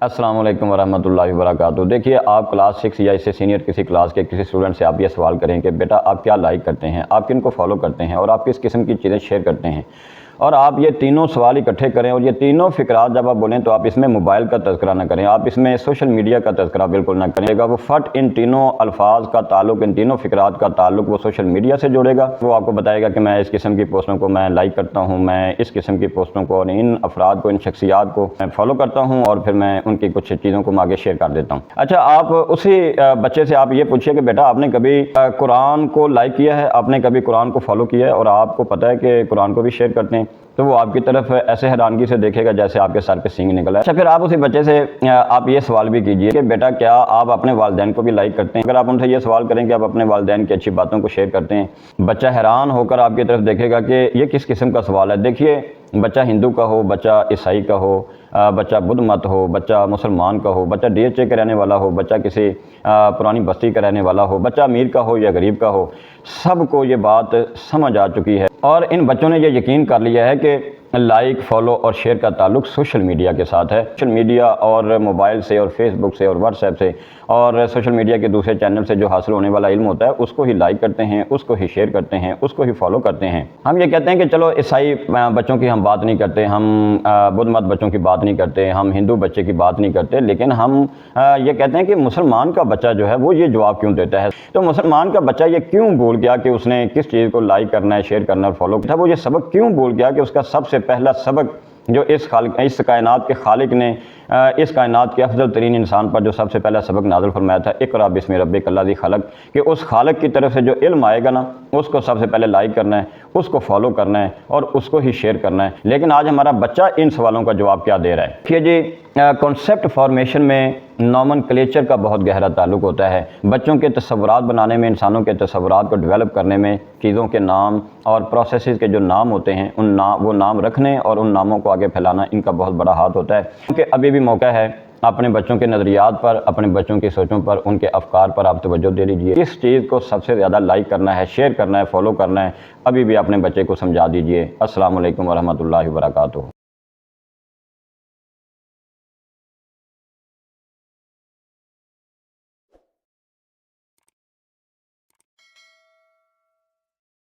السلام علیکم ورحمۃ اللہ وبرکاتہ۔ دیکھیے، آپ کلاس 6 یا اس سے سینئر کسی کلاس کے کسی اسٹوڈنٹ سے آپ یہ سوال کریں کہ بیٹا آپ کیا لائک کرتے ہیں، آپ کن کو فالو کرتے ہیں اور آپ کس قسم کی چیزیں شیئر کرتے ہیں، اور آپ یہ تینوں سوال اکٹھے کریں اور یہ تینوں فقرات جب آپ بولیں تو آپ اس میں موبائل کا تذکرہ نہ کریں، آپ اس میں سوشل میڈیا کا تذکرہ بالکل نہ کریں گا۔ وہ فٹ ان تینوں الفاظ کا تعلق، ان تینوں فقرات کا تعلق وہ سوشل میڈیا سے جوڑے گا۔ وہ آپ کو بتائے گا کہ میں اس قسم کی پوسٹوں کو میں لائک کرتا ہوں، میں اس قسم کی پوسٹوں کو اور ان افراد کو، ان شخصیات کو میں فالو کرتا ہوں، اور پھر میں ان کی کچھ چیزوں کو میں آگے شیئر کر دیتا ہوں۔ اچھا، آپ اسی بچے سے آپ یہ پوچھیے کہ بیٹا آپ نے کبھی قرآن کو لائک کیا ہے، آپ نے کبھی قرآن کو فالو کیا ہے اور آپ کو پتہ ہے کہ قرآن کو بھی شیئر کرتے ہیں، تو وہ آپ کی طرف ایسے حیرانگی سے دیکھے گا جیسے آپ کے سر پہ سینگ نکلا ہے۔ اچھا، پھر آپ اسی بچے سے آپ یہ سوال بھی کیجئے کہ بیٹا کیا آپ اپنے والدین کو بھی لائک کرتے ہیں؟ اگر آپ ان سے یہ سوال کریں کہ آپ اپنے والدین کی اچھی باتوں کو شیئر کرتے ہیں، بچہ حیران ہو کر آپ کی طرف دیکھے گا کہ یہ کس قسم کا سوال ہے۔ دیکھیے، بچہ ہندو کا ہو، بچہ عیسائی کا ہو، بچہ بدھ مت ہو، بچہ مسلمان کا ہو، بچہ ڈی ایچ اے کا رہنے والا ہو، بچہ کسی پرانی بستی کا رہنے والا ہو، بچہ امیر کا ہو یا غریب کا ہو، سب کو یہ بات سمجھ آ چکی ہے، اور ان بچوں نے یہ یقین کر لیا ہے کہ لائک، فالو اور شیئر کا تعلق سوشل میڈیا کے ساتھ ہے۔ سوشل میڈیا اور موبائل سے اور فیس بک سے اور واٹس ایپ سے اور سوشل میڈیا کے دوسرے چینل سے جو حاصل ہونے والا علم ہوتا ہے اس کو ہی لائک کرتے ہیں، اس کو ہی شیئر کرتے ہیں، اس کو ہی فالو کرتے ہیں۔ ہم یہ کہتے ہیں کہ چلو عیسائی بچوں کی ہم بات نہیں کرتے، ہم بدھ مت بچوں کی بات نہیں کرتے، ہم ہندو بچے کی بات نہیں کرتے، لیکن ہم یہ کہتے ہیں کہ مسلمان کا بچہ جو ہے وہ یہ جواب کیوں دیتا ہے؟ تو مسلمان کا بچہ یہ کیوں بھول گیا کہ اس نے کس چیز کو لائک کرنا ہے، شیئر کرنا ہے اور فالو کرنا ہے؟ وہ یہ سبق کیوں بھول گیا کہ اس کا سب سے پہلا سبق جو اس کائنات کے خالق نے اس کائنات کے افضل ترین انسان پر جو سب سے پہلا سبق نازل فرمایا تھا، اقرأ بسم ربک الذی خلق، کہ اس خالق کی طرف سے جو علم آئے گا نا اس کو سب سے پہلے لائک کرنا ہے، اس کو فالو کرنا ہے اور اس کو ہی شیئر کرنا ہے۔ لیکن آج ہمارا بچہ ان سوالوں کا جواب کیا دے رہا ہے؟ کہ جی، کانسیپٹ فارمیشن میں نومن کلیچر کا بہت گہرا تعلق ہوتا ہے۔ بچوں کے تصورات بنانے میں، انسانوں کے تصورات کو ڈیولپ کرنے میں چیزوں کے نام اور پروسیسز کے جو نام ہوتے ہیں وہ نام رکھنے اور ان ناموں کو آگے پھیلانا، ان کا بہت بڑا ہاتھ ہوتا ہے۔ کیونکہ ابھی بھی موقع ہے، اپنے بچوں کے نظریات پر، اپنے بچوں کی سوچوں پر، ان کے افکار پر آپ توجہ دے لیجئے۔ کس چیز کو سب سے زیادہ لائک کرنا ہے، شیئر کرنا ہے، فالو کرنا ہے، ابھی بھی اپنے بچے کو سمجھا دیجئے۔ السلام علیکم ورحمۃ اللہ وبرکاتہ۔